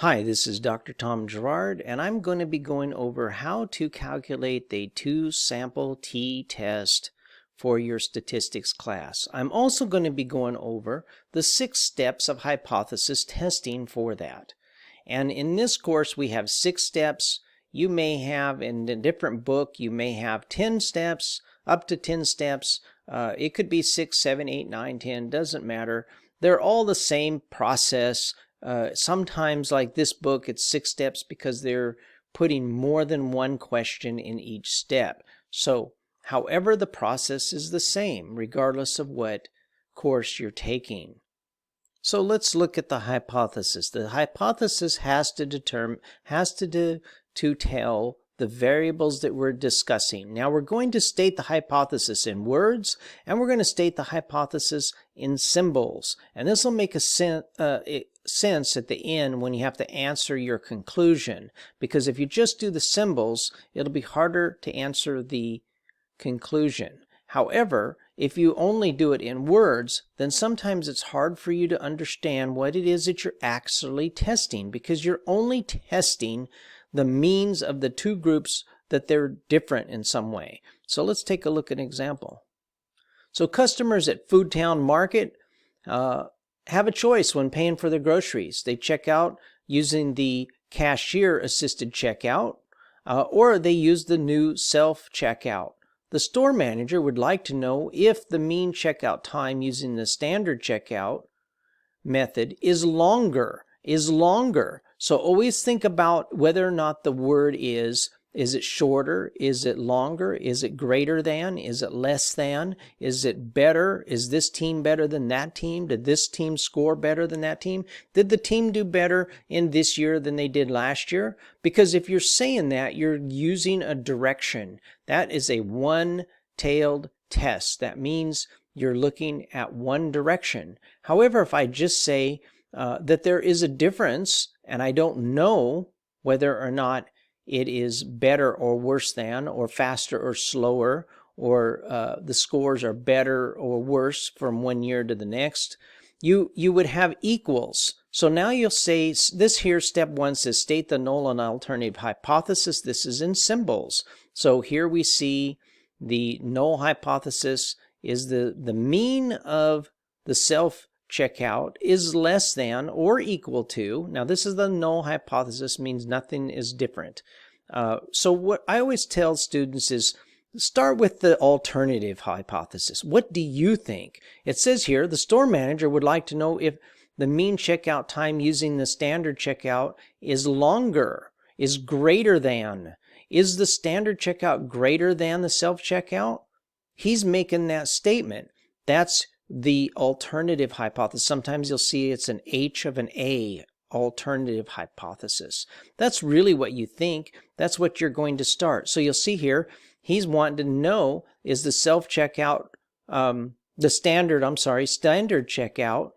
Hi, this is Dr. Tom Gerard, and I'm going to be going over how to calculate the two-sample t-test for your statistics class. I'm also going to be going over the 6 steps of hypothesis testing for that. And in this course, we have 6 steps. You may have, in a different book, you may have 10 steps, up to 10 steps. It could be 6, 7, 8, 9, 10, doesn't matter. They're all the same process. Sometimes, like this book, it's 6 steps because they're putting more than one question in each step. So, however, the process is the same, regardless of what course you're taking. So let's look at the hypothesis. The hypothesis has to tell the variables that we're discussing. Now we're going to state the hypothesis in words, and we're going to state the hypothesis in symbols. And this will make a sense at the end when you have to answer your conclusion. Because if you just do the symbols, it'll be harder to answer the conclusion. However, if you only do it in words, then sometimes it's hard for you to understand what it is that you're actually testing, because you're only testing the means of the two groups that they're different in some way. So let's take a look at an example. So customers at Foodtown Market have a choice when paying for their groceries. They check out using the cashier-assisted checkout, or they use the new self-checkout. The store manager would like to know if the mean checkout time using the standard checkout method is longer. So always think about whether or not the word is it shorter? Is it longer? Is it greater than? Is it less than? Is it better? Is this team better than that team? Did this team score better than that team? Did the team do better in this year than they did last year? Because if you're saying that, you're using a direction. That is a one-tailed test. That means you're looking at one direction. However, if I just say that there is a difference, and I don't know whether or not it is better or worse than, or faster or slower, or the scores are better or worse from one year to the next, you would have equals. So now you'll say, this here, step 1 says state the null and alternative hypothesis. This is in symbols. So here we see the null hypothesis is the mean of the self-checkout is less than or equal to. Now this is the null hypothesis, means nothing is different. So what I always tell students is start with the alternative hypothesis. What do you think? It says here the store manager would like to know if the mean checkout time using the standard checkout is longer, is greater than. Is the standard checkout greater than the self-checkout? He's making that statement. That's the alternative hypothesis. Sometimes you'll see it's an H of an A, alternative hypothesis. That's really what you think. That's what you're going to start. So you'll see here, he's wanting to know, is the self-checkout, standard checkout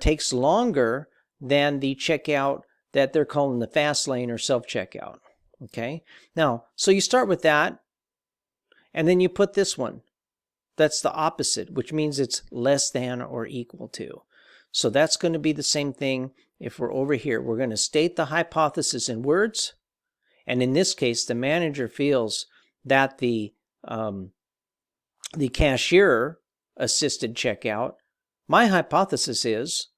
takes longer than the checkout that they're calling the fast lane or self-checkout. Okay? Now, so you start with that, and then you put this one. That's the opposite, which means it's less than or equal to. So that's going to be the same thing if we're over here. We're going to state the hypothesis in words. And in this case, the manager feels that the cashier-assisted checkout, my hypothesis is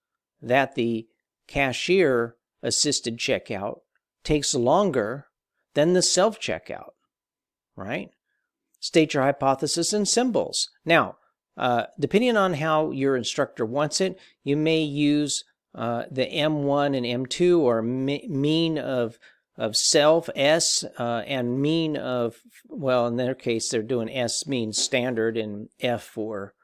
that the cashier-assisted checkout takes longer than the self-checkout, right? State your hypothesis in symbols. Now, depending on how your instructor wants it, you may use the M1 and M2, or mean of self, S, and mean of, well, in their case, they're doing S means standard and F for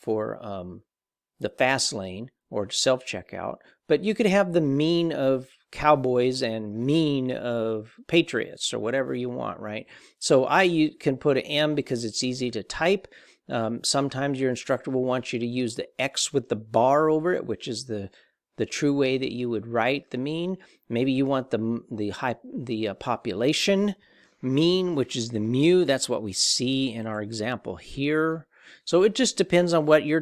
the fast lane or self-checkout. But you could have the mean of Cowboys and mean of Patriots, or whatever you want, right? So I can put an M because it's easy to type. Sometimes your instructor will want you to use the X with the bar over it, which is the true way that you would write the mean. Maybe you want the population mean, which is the mu. That's what we see in our example here. So it just depends on what your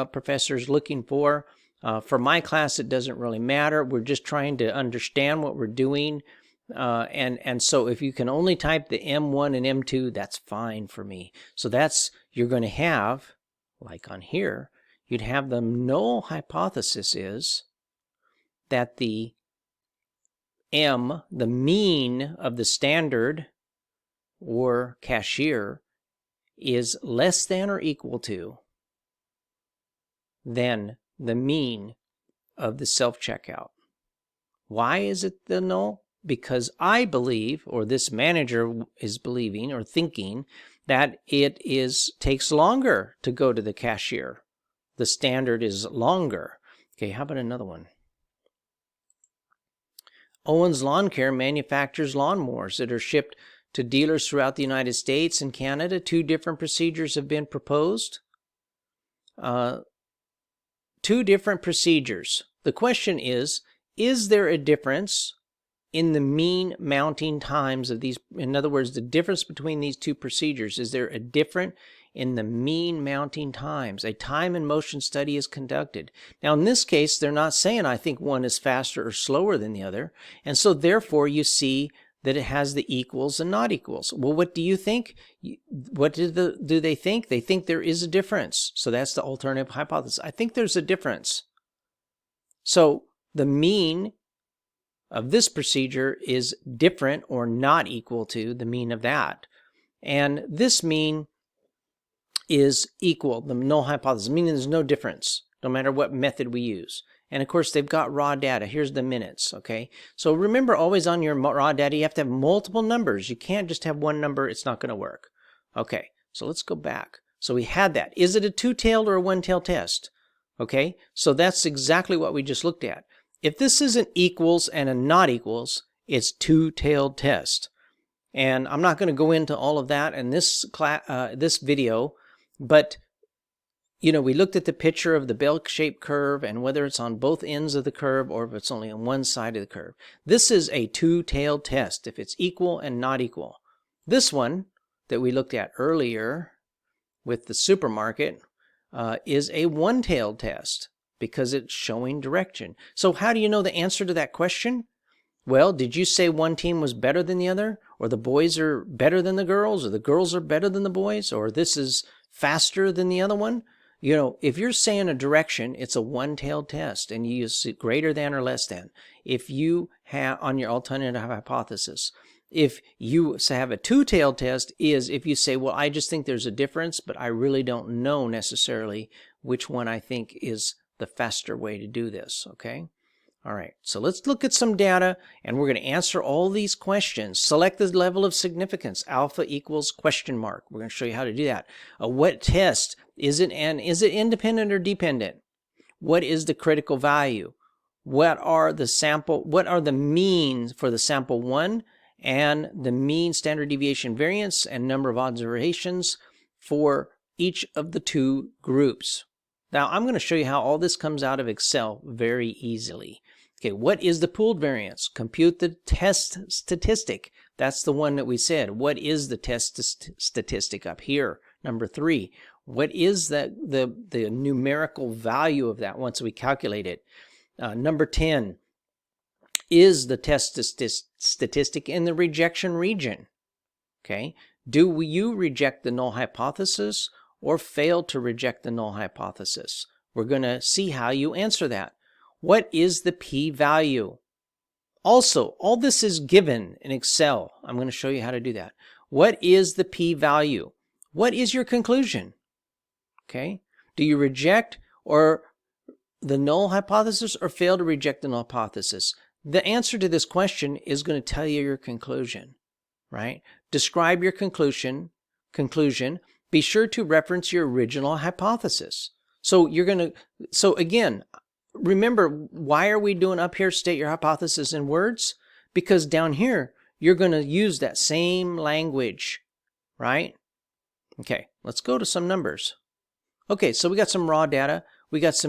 professor is looking for. For my class, it doesn't really matter. We're just trying to understand what we're doing. And so if you can only type the M1 and M2, that's fine for me. So you're going to have, like on here, you'd have the null hypothesis is that the M, the mean of the standard or cashier, is less than or equal to than the mean of the self-checkout. Why is it the null? Because I believe, or this manager is believing or thinking, that it takes longer to go to the cashier. The standard is longer. Okay, how about another one? Owens Lawn Care manufactures lawnmowers that are shipped to dealers throughout the United States and Canada. 2 different procedures have been proposed. 2 different procedures. The question is there a difference in the mean mounting times of these? In other words, the difference between these 2 procedures, is there a difference in the mean mounting times? A time and motion study is conducted. Now, in this case, they're not saying I think one is faster or slower than the other. And so therefore, you see that it has the equals and not equals. Well, what do you think? What do they think? They think there is a difference. So that's the alternative hypothesis. I think there's a difference. So the mean of this procedure is different or not equal to the mean of that. And this mean is equal, the null hypothesis, meaning there's no difference, no matter what method we use. And of course, they've got raw data. Here's the minutes, okay? So remember, always on your raw data, you have to have multiple numbers. You can't just have one number. It's not going to work. Okay, so let's go back. So we had that. Is it a 2-tailed or a 1-tailed test? Okay, so that's exactly what we just looked at. If this is an equals and a not equals, it's 2-tailed test. And I'm not going to go into all of that in this video, but you know, we looked at the picture of the bell-shaped curve and whether it's on both ends of the curve or if it's only on one side of the curve. This is a 2-tailed test if it's equal and not equal. This one that we looked at earlier with the supermarket is a 1-tailed test because it's showing direction. So how do you know the answer to that question? Well, did you say one team was better than the other? Or the boys are better than the girls? Or the girls are better than the boys? Or this is faster than the other one? You know, if you're saying a direction, it's a 1-tailed test, and you use greater than or less than. If you have on your alternative hypothesis, if you have a 2-tailed test, is if you say, well, I just think there's a difference, but I really don't know necessarily which one I think is the faster way to do this, okay? All right, so let's look at some data, and we're going to answer all these questions. Select the level of significance, alpha equals question mark. We're going to show you how to do that. What test is it, and is it independent or dependent? What is the critical value? What are the means for the sample 1 and the mean standard deviation variance and number of observations for each of the 2 groups? Now, I'm going to show you how all this comes out of Excel very easily. Okay, what is the pooled variance? Compute the test statistic. That's the one that we said. What is the test statistic up here? Number 3. What is the numerical value of that once we calculate it? Number 10. Is the test statistic in the rejection region? Okay. Do you reject the null hypothesis or fail to reject the null hypothesis? We're going to see how you answer that. What is the p-value? Also, all this is given in Excel. I'm going to show you how to do that. What is the p-value? What is your conclusion? Okay. Do you reject or the null hypothesis or fail to reject the null hypothesis? The answer to this question is going to tell you your conclusion, right? Describe your conclusion. Be sure to reference your original hypothesis. So again, remember, why are we doing up here, state your hypothesis in words? Because down here, you're going to use that same language, right? Okay, let's go to some numbers. Okay, so we got some raw data. We got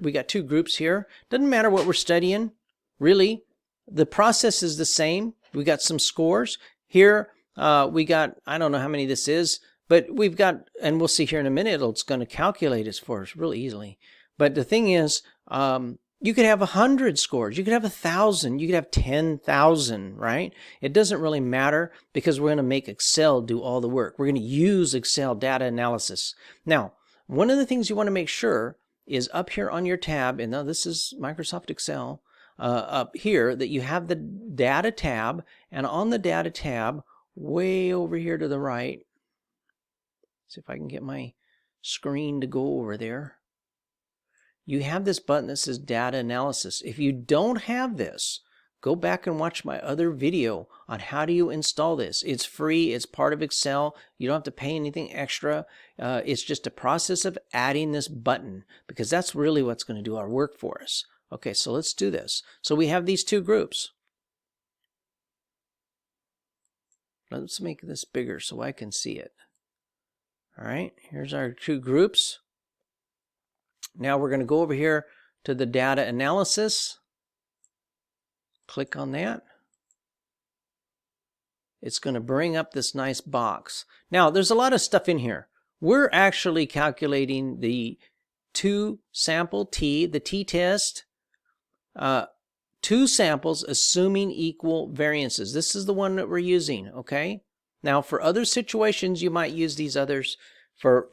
we got 2 groups here. Doesn't matter what we're studying, really. The process is the same. We got some scores. Here, we got, I don't know how many this is, but we've got, and we'll see here in a minute, it's going to calculate it for us really easily. But the thing is, You could have 100 scores. You could have 1,000. You could have 10,000, right? It doesn't really matter because we're going to make Excel do all the work. We're going to use Excel data analysis. Now, one of the things you want to make sure is up here on your tab, and now this is Microsoft Excel, up here that you have the data tab, and on the data tab, way over here to the right, see if I can get my screen to go over there. You have this button that says data analysis. If you don't have this, go back and watch my other video on how do you install this. It's free. It's part of Excel. You don't have to pay anything extra. It's just a process of adding this button because that's really what's going to do our work for us. Okay, so let's do this. So we have these two groups. Let's make this bigger so I can see it. All right, here's our two groups. Now we're going to go over here to the data analysis. Click on that. It's going to bring up this nice box. Now there's a lot of stuff in here. We're actually calculating the two sample T, the t-test, two samples assuming equal variances. This is the one that we're using, okay? Now for other situations you might use these others. For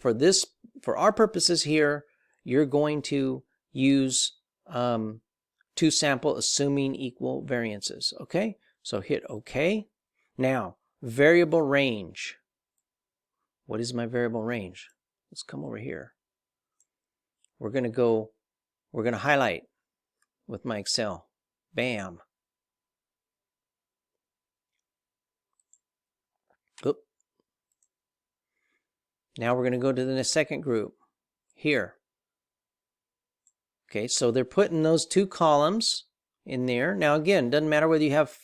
our purposes here, you're going to use two sample assuming equal variances, okay? So hit OK. Now, variable range. What is my variable range? Let's come over here. We're going to highlight with my Excel. Bam. Oop. Now we're going to go to the second group here. Okay, so they're putting those two columns in there. Now again, doesn't matter whether you have,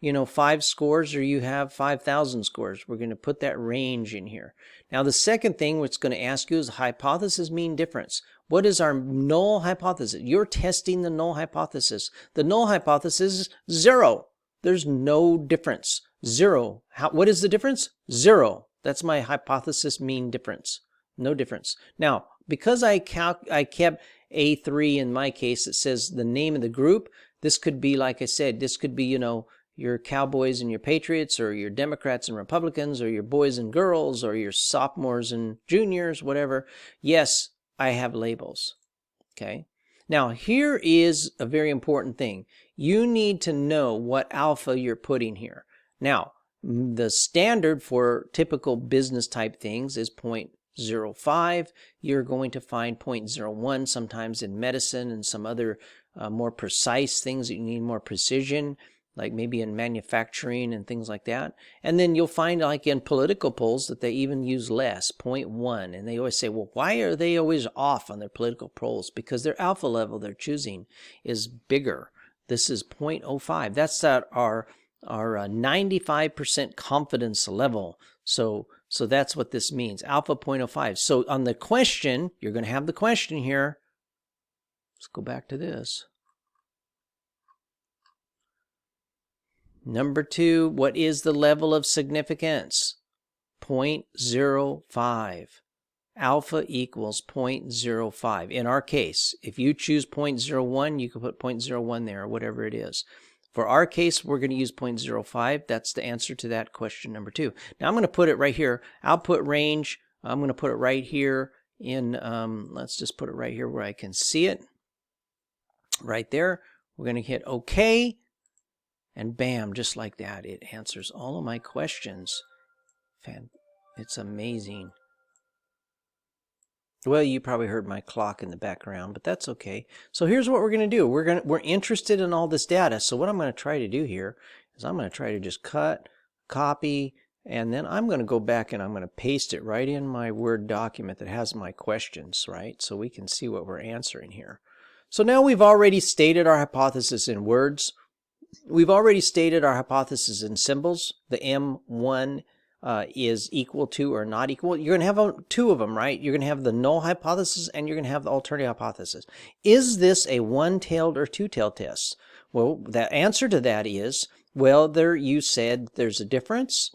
5 scores or you have 5,000 scores. We're going to put that range in here. Now the second thing which it's going to ask you is hypothesis mean difference. What is our null hypothesis? You're testing the null hypothesis. The null hypothesis is 0. There's no difference. 0. What is the difference? 0. That's my hypothesis mean difference. No difference. Now, because I kept A3 in my case, it says the name of the group. This could be, like I said, this could be, your Cowboys and your Patriots, or your Democrats and Republicans, or your boys and girls, or your sophomores and juniors, whatever. Yes, I have labels. Okay. Now, here is a very important thing. You need to know what alpha you're putting here. Now, the standard for typical business type things is 0.05. You're going to find 0.01 sometimes in medicine and some other more precise things that you need more precision, like maybe in manufacturing and things like that. And then you'll find, like in political polls, that they even use less, 0.1. And they always say, well, why are they always off on their political polls? Because their alpha level they're choosing is bigger. This is 0.05. That's our 95% confidence level. So that's what this means, alpha 0.05. So on the question, you're going to have the question here. Let's go back to this. Number 2, what is the level of significance? 0.05. Alpha equals 0.05. In our case, if you choose 0.01, you can put 0.01 there or whatever it is. For our case, we're going to use 0.05. That's the answer to that question number 2. Now I'm going to put it right here. Output range, I'm going to put it right here in, let's just put it right here where I can see it. Right there. We're going to hit OK. And bam, just like that, it answers all of my questions. It's amazing. Well, you probably heard my clock in the background, but that's okay. So here's what we're going to do. We're interested in all this data. So what I'm going to try to do here is I'm going to try to just cut, copy, and then I'm going to go back and I'm going to paste it right in my Word document that has my questions, right? So we can see what we're answering here. So now we've already stated our hypothesis in words. We've already stated our hypothesis in symbols. The M1 is equal to or not equal. You're going to have 2 of them, right? You're going to have the null hypothesis and you're going to have the alternative hypothesis. Is this a one-tailed or two-tailed test? Well, the answer to that is, well, there you said there's a difference.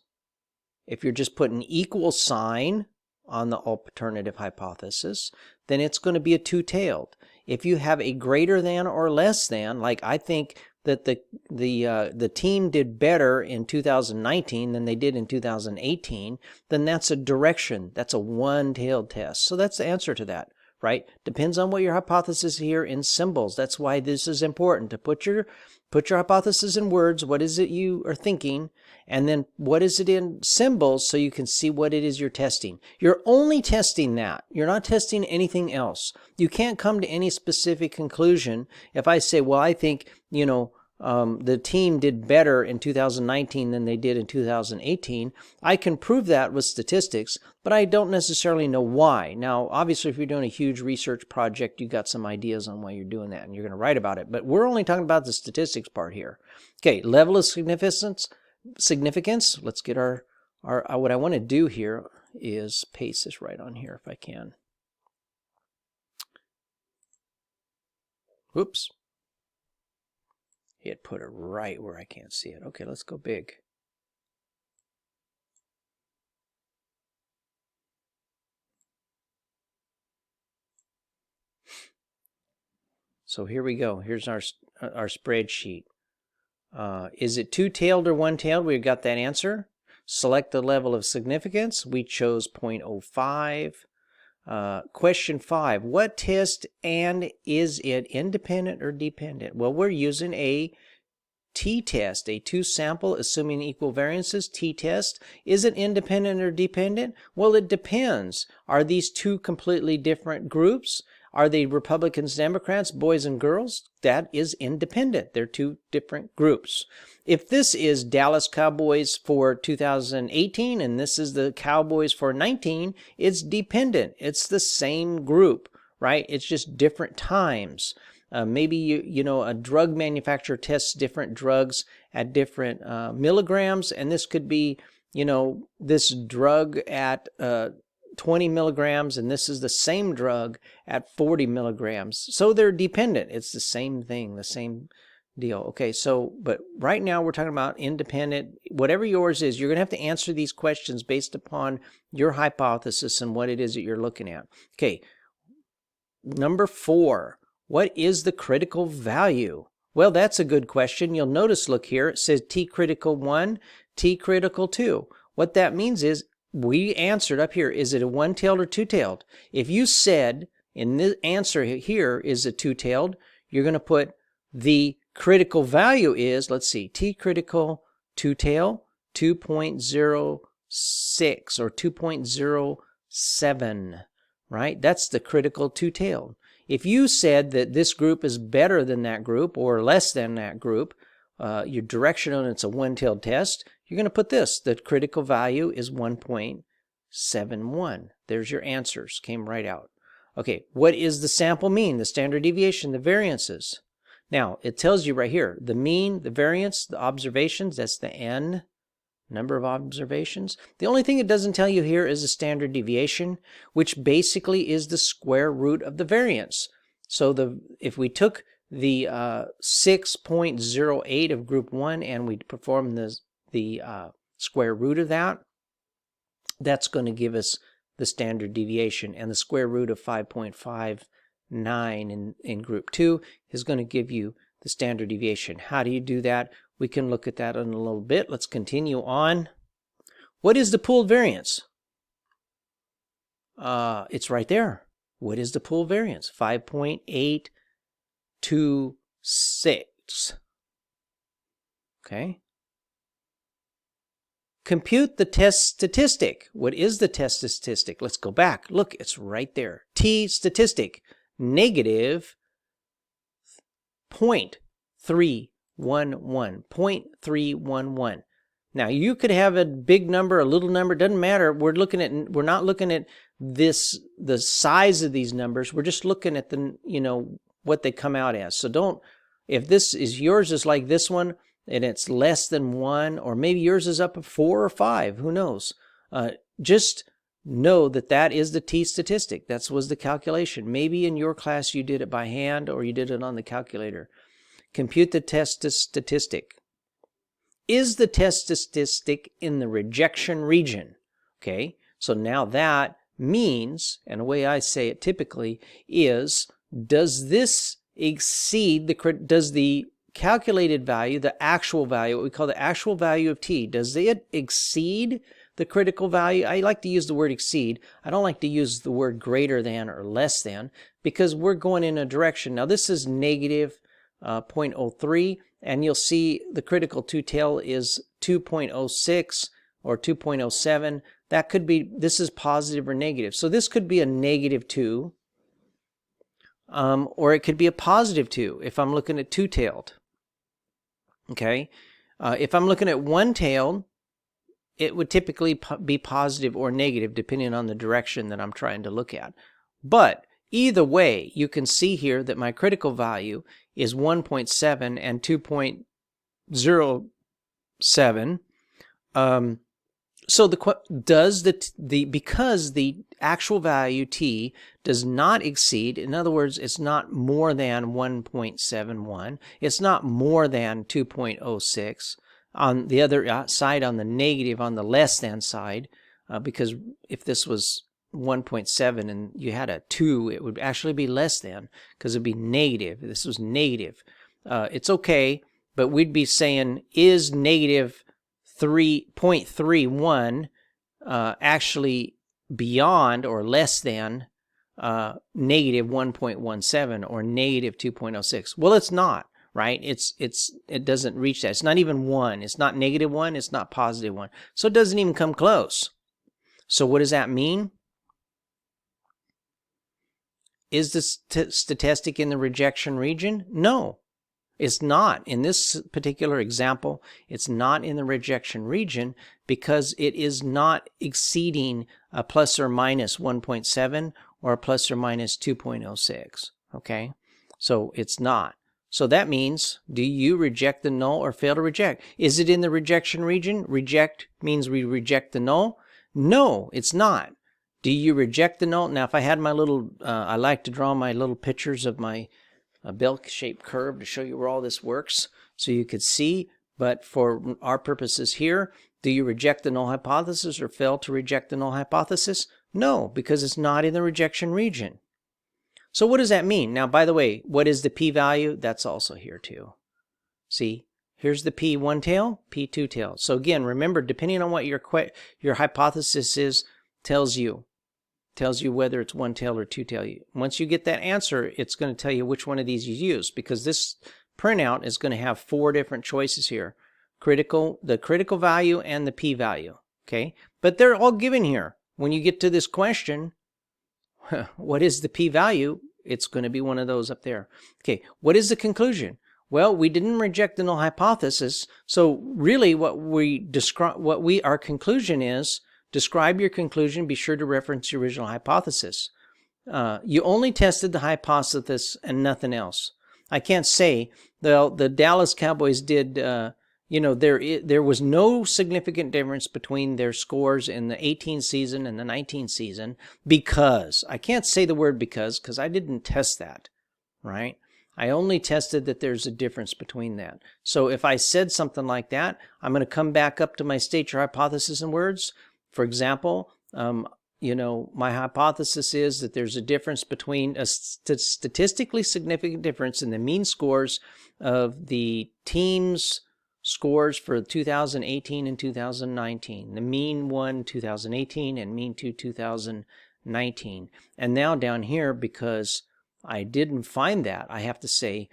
If you're just putting equal sign on the alternative hypothesis, then it's going to be a two-tailed. if you have a greater than or less than, like I think that the team did better in 2019 than they did in 2018, then that's a direction. That's a one-tailed test. So that's the answer to that, right? Depends on what your hypothesis here in symbols. That's why this is important to put your hypothesis in words. What is it you are thinking? And then what is it in symbols so you can see what it is you're testing. You're only testing that. You're not testing anything else. You can't come to any specific conclusion. If I say, well, I think, the team did better in 2019 than they did in 2018, I can prove that with statistics, but I don't necessarily know why. Now, obviously, if you're doing a huge research project, you got some ideas on why you're doing that, and you're going to write about it. But we're only talking about the statistics part here. Okay, level of significance. Let's get our what I want to do here is paste this right on here if I can. Oops. It put it right where I can't see it. Okay, let's go big. So here we go. Here's our spreadsheet. Is it two-tailed or one-tailed? We've got that answer. Select the level of significance. We chose 0.05. Question 5. What test and is it independent or dependent? Well, we're using a t-test, a two-sample assuming equal variances t-test. Is it independent or dependent? Well, it depends. Are these two completely different groups? Are they Republicans, Democrats, boys and girls? That is independent. They're two different groups. If this is Dallas Cowboys for 2018 and this is the Cowboys for 19, it's dependent. It's the same group, right? It's just different times. Maybe a drug manufacturer tests different drugs at different milligrams, and this could be, this drug at 20 milligrams, and this is the same drug at 40 milligrams. So they're dependent. It's the same thing, the same deal. Okay, but right now we're talking about independent. Whatever yours is, you're going to have to answer these questions based upon your hypothesis and what it is that you're looking at. Okay, number 4. What is the critical value? Well, that's a good question. You'll notice, look here, it says T critical 1, T critical 2. What that means is, we answered up here, is it a one-tailed or two-tailed? If you said in the answer here is a two-tailed, you're going to put the critical value is, let's see, T critical two-tail, 2.06 or 2.07, right? That's the critical two-tailed. If you said that this group is better than that group or less than that group, your directional and it's a one-tailed test, you're going to put this. The critical value is 1.71. There's your answers. Came right out. Okay, what is the sample mean? The standard deviation, the variances. Now, it tells you right here, the mean, the variance, the observations, that's the n, number of observations. The only thing it doesn't tell you here is the standard deviation, which basically is the square root of the variance. So if we took the 6.08 of group 1 and we perform the square root of that, that's going to give us the standard deviation. And the square root of 5.59 in group 2 is going to give you the standard deviation. How do you do that? We can look at that in a little bit. Let's continue on. What is the pooled variance? It's right there. What is the pooled variance? 5.826. Okay. Compute the test statistic. What is the test statistic? Let's go back. Look, it's right there. T statistic, negative 0.311. 0.311. Now, you could have a big number, a little number, doesn't matter. We're not looking at the size of these numbers. We're just looking at what they come out as. So if this is yours is like this one, and it's less than 1, or maybe yours is up at 4 or 5, who knows? Just know that is the T statistic. That was the calculation. Maybe in your class you did it by hand or you did it on the calculator. Compute the test statistic. Is the test statistic in the rejection region? Okay, so now that means, and the way I say it typically is does this exceed does the calculated value, the actual value, what we call the actual value of t, does it exceed the critical value? I like to use the word exceed. I don't like to use the word greater than or less than, because we're going in a direction. Now this is negative 0.03, and you'll see the critical two-tail is 2.06 or 2.07. That could be, this is positive or negative. So this could be a negative 2, or it could be a positive 2 if I'm looking at two-tailed. Okay, if I'm looking at one-tailed, it would typically be positive or negative depending on the direction that I'm trying to look at. But either way, you can see here that my critical value is 1.7 and 2.07. So does because the actual value t does not exceed, in other words, it's not more than 1.71, it's not more than 2.06. On the other side, on the negative, on the less than side, because if this was 1.7 and you had a 2, it would actually be less than, because it would be negative. This was negative. It's okay, but we'd be saying, is negative 3.31 actually beyond or less than negative 1.17 or negative 2.06? Well, it's not, right? It doesn't reach that. It's not even 1. It's not negative 1. It's not positive 1. So it doesn't even come close. So what does that mean? Is the statistic in the rejection region? No. It's not. In this particular example, it's not in the rejection region because it is not exceeding a plus or minus 1.7 or a plus or minus 2.06. Okay? So it's not. So that means, do you reject the null or fail to reject? Is it in the rejection region? Reject means we reject the null? No, it's not. Do you reject the null? Now, if I had my little, I like to draw my little pictures of my a bell-shaped curve to show you where all this works so you could see. But for our purposes here, do you reject the null hypothesis or fail to reject the null hypothesis? No, because it's not in the rejection region. So what does that mean? Now, by the way, what is the p-value? That's also here too. See, here's the p1 tail, p2 tail. So again, remember, depending on what your hypothesis is, tells you whether it's one tail or two tail. Once you get that answer, it's going to tell you which one of these you use, because this printout is going to have 4 different choices here. The critical value and the p-value. Okay, but they're all given here. When you get to this question, what is the p-value? It's going to be one of those up there. Okay, what is the conclusion? Well, we didn't reject the null hypothesis, so really our conclusion is, describe your conclusion. Be sure to reference your original hypothesis. You only tested the hypothesis and nothing else. I can't say the Dallas Cowboys did. There was no significant difference between their scores in the 18 season and the 19 season because I can't say the word because I didn't test that, right? I only tested that there's a difference between that. So if I said something like that, I'm going to come back up to my state your hypothesis in words. For example, my hypothesis is that there's a difference between a statistically significant difference in the mean scores of the team's scores for 2018 and 2019. The mean 1 2018 and mean 2 2019. And now down here, because I didn't find that, I have to say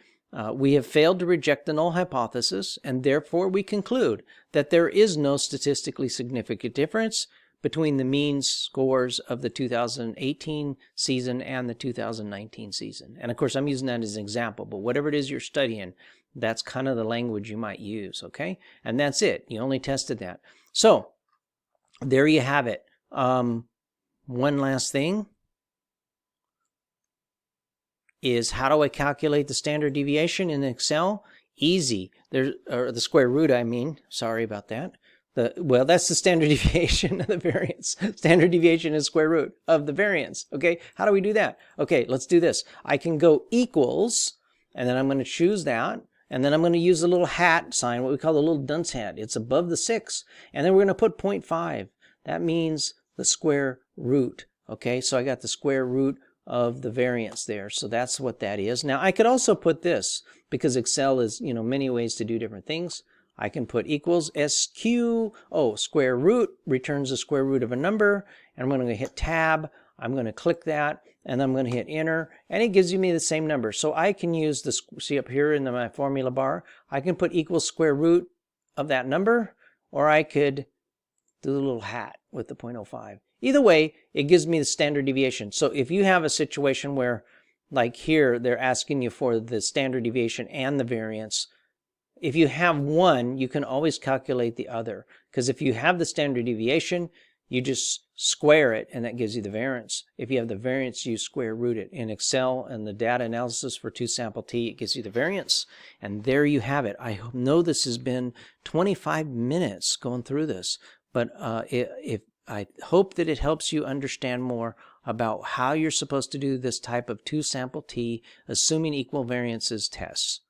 we have failed to reject the null hypothesis, and therefore we conclude that there is no statistically significant difference between the mean scores of the 2018 season and the 2019 season. And of course, I'm using that as an example, but whatever it is you're studying, that's kind of the language you might use, okay? And that's it. You only tested that. So there you have it. One last thing is, how do I calculate the standard deviation in Excel? Easy. Or the square root, I mean. Sorry about that. Well, that's the standard deviation of the variance. Standard deviation is square root of the variance. Okay, how do we do that? Okay, let's do this. I can go equals, and then I'm going to choose that, and then I'm going to use the little hat sign, what we call the little dunce hat. It's above the 6, and then we're going to put 0.5. That means the square root. Okay, so I got the square root of the variance there. So that's what that is. Now I could also put this, because Excel is, many ways to do different things. I can put equals SQ, square root returns the square root of a number, and I'm going to hit tab, I'm going to click that, and I'm going to hit enter, and it gives me the same number. So I can use this, see up here in my formula bar, I can put equals square root of that number, or I could do the little hat with the 0.05. Either way, it gives me the standard deviation. So if you have a situation where, like here, they're asking you for the standard deviation and the variance, if you have one, you can always calculate the other. Because if you have the standard deviation, you just square it, and that gives you the variance. If you have the variance, you square root it. In Excel and the data analysis for 2 sample t, it gives you the variance. And there you have it. I know this has been 25 minutes going through this, but I hope that it helps you understand more about how you're supposed to do this type of 2 sample t, assuming equal variances tests.